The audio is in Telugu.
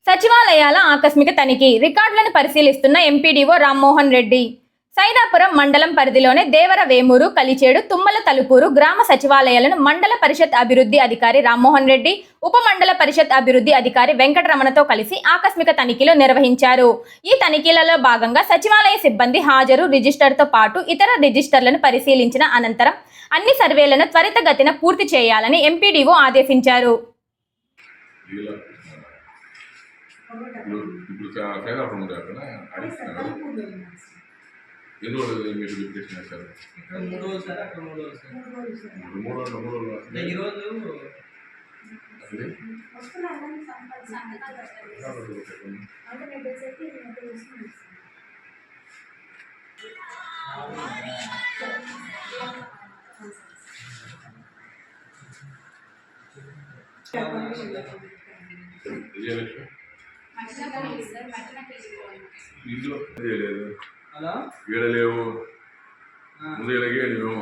సచివాలయాల ఆకస్మిక తనిఖీ, రికార్డులను పరిశీలిస్తున్న ఎంపీడీఓ రామ్మోహన్ రెడ్డి. సైదాపురం మండలం పరిధిలోని దేవర వేమూరు, కలిచేడు, తుమ్మల తలుపూరు గ్రామ సచివాలయాలను మండల పరిషత్ అభివృద్ధి అధికారి రామ్మోహన్ రెడ్డి, ఉప మండల పరిషత్ అభివృద్ధి అధికారి వెంకటరమణతో కలిసి ఆకస్మిక తనిఖీలు నిర్వహించారు. ఈ తనిఖీలలో భాగంగా సచివాలయ సిబ్బంది హాజరు రిజిస్టర్తో పాటు ఇతర రిజిస్టర్లను పరిశీలించిన అనంతరం అన్ని సర్వేలను త్వరితగతిన పూర్తి చేయాలని ఎంపీడీఓ ఆదేశించారు. ఎన్ని రోజులు మీరు రిప్లేషన్ చేశారు? 3 రోజులు సార్, అక్కడ 3 రోజులు సార్. 3 రోజులు ఈ రోజు ఇంట్లో లేదు, హలో ఈడ లేవు, ముందు ఇలాగే లేవు.